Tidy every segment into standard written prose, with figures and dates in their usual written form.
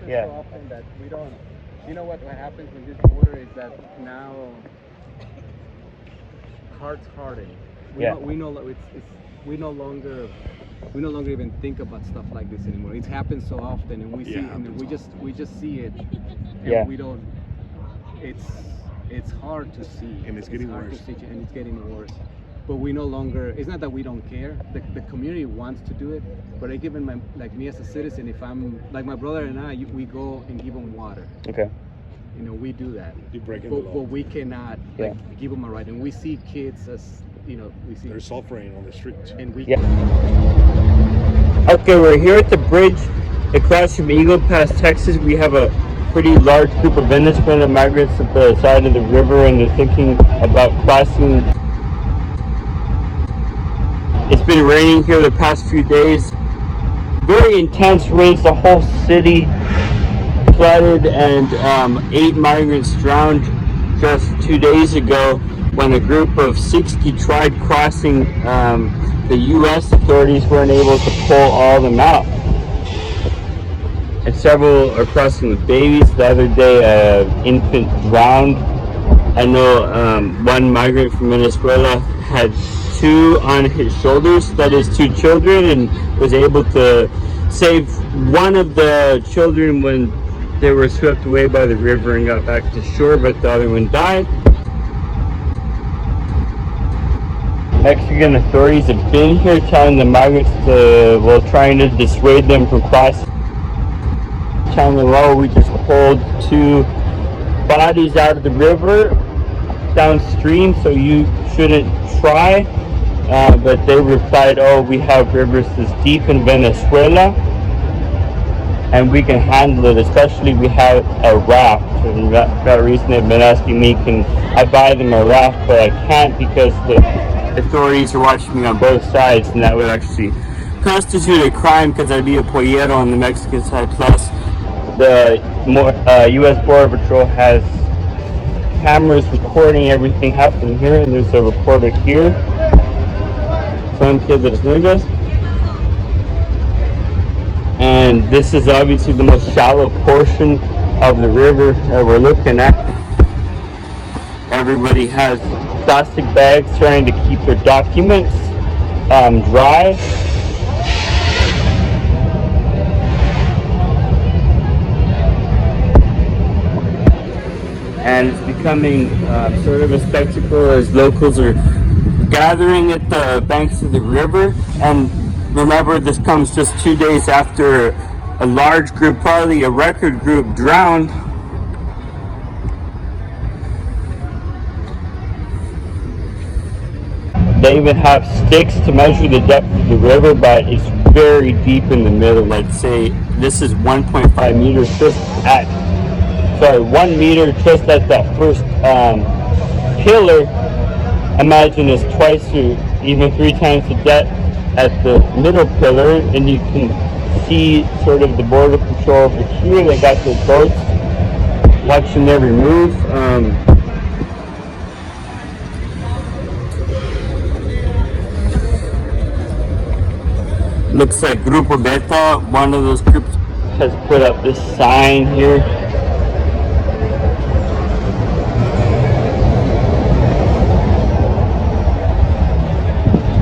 Yeah. so often that we don't. You know what happens with this border is that now hearts harden. We no longer even think about stuff like this anymore. It happens so often, and we see, and we just see it, and we don't. It's hard to see, and it's getting worse. And it's getting worse. But we no longer. It's not that we don't care. The community wants to do it, but I given me as a citizen, if I'm like my brother and I, we go and give them water. Okay. You know, we do that. You're breaking the law. But we cannot give them a right. And we see kids as, you know, we see. They're suffering on the streets. And we. Okay, we're here at the bridge across from Eagle Pass, Texas. We have a pretty large group of Venezuelan migrants at the side of the river, and they're thinking about crossing. It's been raining here the past few days. Very intense rains. The whole city flooded, and 8 migrants drowned just 2 days ago when a group of 60 tried crossing. The U.S. authorities weren't able to pull all of them out. And several are crossing with babies. The other day, an infant drowned. I know one migrant from Venezuela had 2 on his shoulders, that is 2 children, and was able to save one of the children when they were swept away by the river and got back to shore, but the other one died. Mexican authorities have been here telling the migrants trying to dissuade them from crossing. Telling them, oh, we just pulled 2 bodies out of the river downstream, so you shouldn't try. But they replied, oh, we have rivers this deep in Venezuela, and we can handle it, especially we have a raft. And that reason they've been asking me, can I buy them a raft, but I can't because the authorities are watching me on both sides, and that would actually constitute a crime because I'd be a pollero on the Mexican side. Plus, the U.S. Border Patrol has cameras recording everything happening here, and there's a reporter here. Son Piedras Negras. And this is obviously the most shallow portion of the river that we're looking at. Everybody has plastic bags trying to keep their documents dry. And it's becoming sort of a spectacle as locals are gathering at the banks of the river. And remember, this comes just 2 days after a large group, probably a record group, drowned. They even have sticks to measure the depth of the river, but it's very deep in the middle. I'd say this is 1.5 meters just at, 1 meter just at that first pillar. Imagine it's twice or even 3 times the depth at the middle pillar, and you can see sort of the border patrol over here. They got their boats watching every move. Looks like Grupo Beta, one of those groups, has put up this sign here.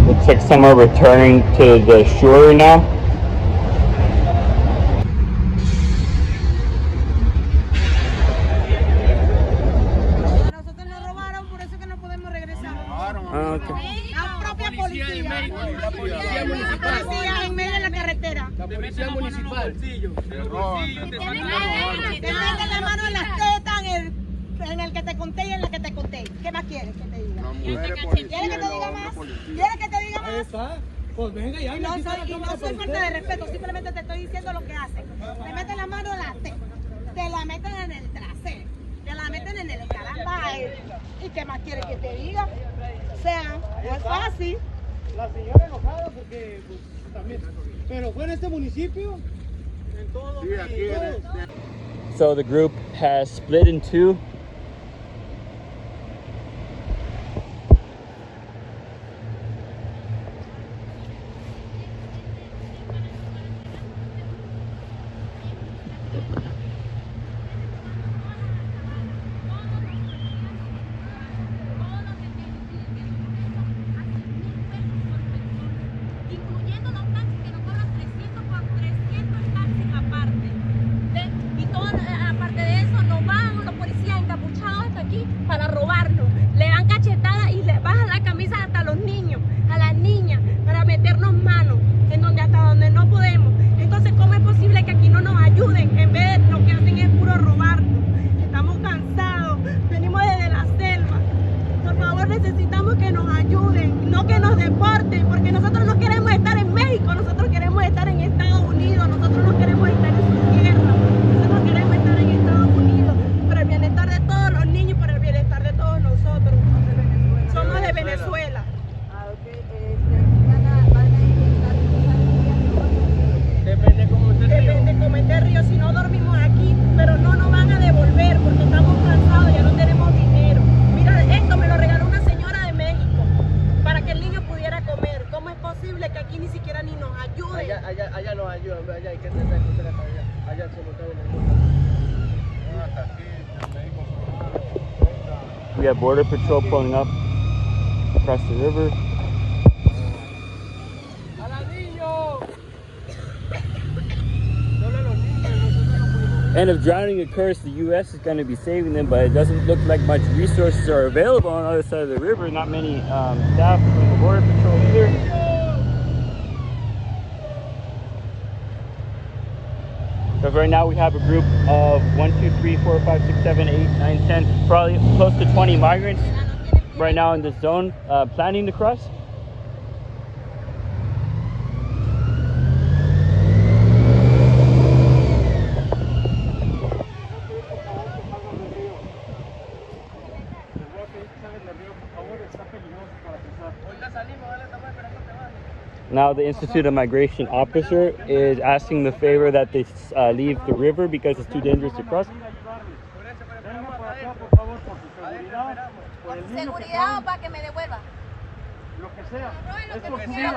Looks like some are returning to the shore now. La policía municipal. Te meten la mano en las tetas, en el que te conté y en la que te conté. ¿Qué más quieres que te diga? ¿Quieres que te diga más? ¿Quieres que te diga más? Pues venga ya. No soy falta de respeto, simplemente te estoy diciendo lo que hacen. Te meten la mano en la teta, te la meten en el trasero, te la meten en el caramba. ¿Y qué más quieres que te diga? O sea, no es fácil. La señora enojada porque pues, también. Pero fue en este municipio, en todo. Sí, aquí So the group has split in 2. pagando dos taxis que nos cobran 300 por 300 el taxi aparte. Y todo, aparte de eso, nos van los policías encapuchados hasta aquí para robarnos. Le dan cachetadas y le bajan la camisa hasta a los niños, a las niñas, para meternos manos en donde hasta donde no podemos. Entonces, ¿cómo es posible que aquí no nos ayuden? En vez de lo que hacen es puro robarnos. Estamos cansados, venimos desde la selva. Por favor, necesitamos que nos ayuden, no que nos deporten, porque nosotros no queremos estar en México, nosotros queremos estar en Estados Unidos, nosotros no queremos estar en su tierra, nosotros queremos estar en Estados Unidos, por el bienestar de todos los niños, por el bienestar de todos nosotros. Somos de Venezuela. Depende cómo esté el río. Depende cómo esté el río, si no dormimos aquí, pero no nos van a devolver porque estamos cansados, ya no tenemos dinero. Mira, esto me lo regaló una señora de México para que el niño pudiera comer. ¿Cómo es posible que aquí ni siquiera ni nos ayuden? Allá nos ayudan, allá hay que tener allá somos todos nosotros. We have border patrol pulling up across the river. And if drowning occurs, the U.S. is going to be saving them, but it doesn't look like much resources are available on the other side of the river. Not many staff from the border patrol either. Because right now we have a group of 1, 2, 3, 4, 5, 6, 7, 8, 9, 10, probably close to 20 migrants right now in this zone planning to cross. Now the Institute of Migration officer is asking the favor that they leave the river because it's too dangerous to cross. Seguridad o para que me devuelva. Lo que sea. Es Lo por que su sea.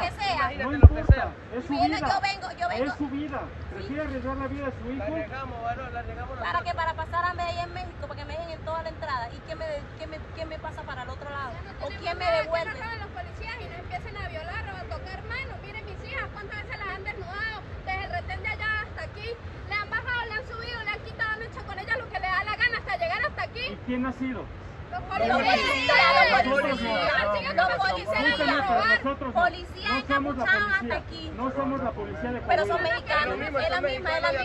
vida. No importa. Es su Viene, vida. yo vengo. Es su vida. Prefiere arriesgar la vida de su hijo. Para que para pasar hambre ahí en México, para que me dejen en toda la entrada. ¿Y qué me pasa para el otro lado? ¿O quién me devuelve? Que no los policías y no empiecen a violar o a tocar manos. Miren mis hijas, cuántas veces las han desnudado desde el retén de allá hasta aquí. Le han bajado, le han subido, le han quitado, han hecho con ellas lo que le da la gana hasta llegar hasta aquí. ¿Y quién ha sido? Los Policías encapuchados hasta aquí. No somos la policía de Pero Coahuila. son mexicanos, es la misma mafia.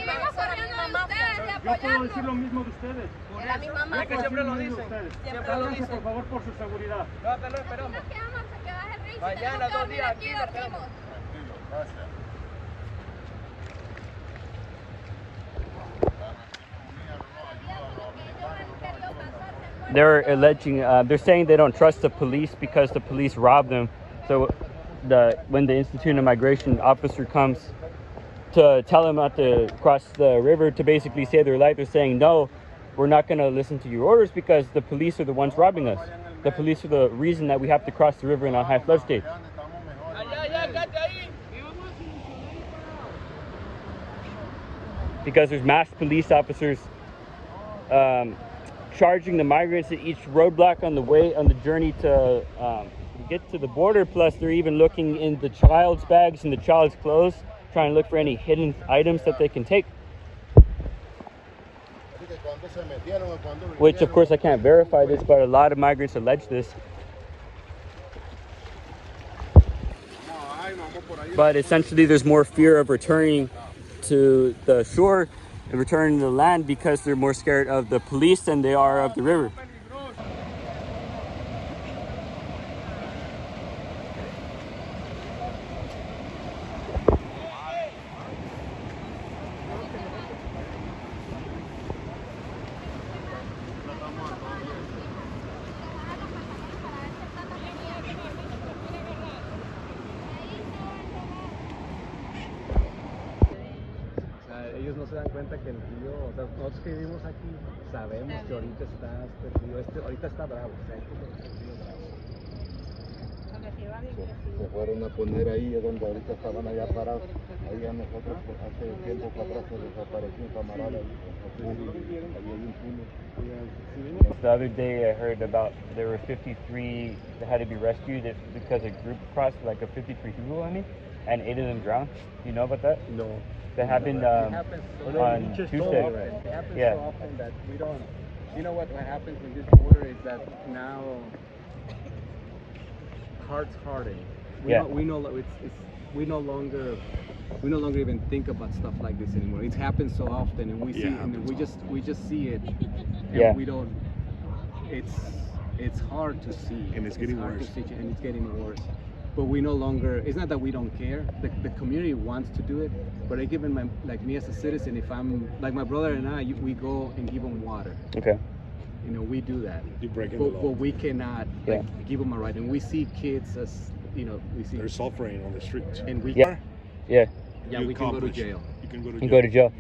Yo puedo decir lo mismo de ustedes. Es la misma mafia. Que siempre lo dicen. Siempre lo Háganse, por favor, por su seguridad. Nos quedamos hasta que baje el río. Mañana, 2 días aquí nos dormimos. They're alleging, they're saying they don't trust the police because the police robbed them. So when the Institute of Migration officer comes to tell them not to cross the river to basically save their life, they're saying, no, we're not going to listen to your orders because the police are the ones robbing us. The police are the reason that we have to cross the river in a high flood state. Because there's masked police officers charging the migrants at each roadblock on the journey to get to the border. Plus, they're even looking in the child's bags and the child's clothes, trying to look for any hidden items that they can take. Which, of course, I can't verify this, but a lot of migrants allege this. But essentially, there's more fear of returning to the shore and returning to the land because they're more scared of the police than they are of the river. Ellos no se dan cuenta que el río, o sea, nosotros que vivimos aquí sabemos que ahorita está este río, ahorita está bravo, o sea, este río bravo. Se fueron a poner ahí, es donde ahorita estaban allá parados. Ahí a nosotros hace tiempo para atrás se desapareció un camarada ahí hay un túnel. The other day I heard about there were 53 that had to be rescued because a group crossed, like a 53 people, I mean. and 8 of them drowned. You know about that? No. That happened It happens so on often. Tuesday. It happens Yeah. so often that we don't. You know what happens with this border is that now hearts harden. Yeah. We no longer even think about stuff like this anymore. It happens so often, and we see, and then we just see it, and Yeah. we don't. It's hard to see, And it's getting hard worse. to see, and it's getting worse. But we no longer. It's not that we don't care. The community wants to do it, but I give them like me as a citizen. If I'm like my brother and I, we go and give them water. Okay. You know, we do that. You're breaking the But law. we cannot give them a right. And we see kids as we see. They're suffering on the street. And we Yeah. Yeah. we can go to jail. You can go to You jail. go to jail.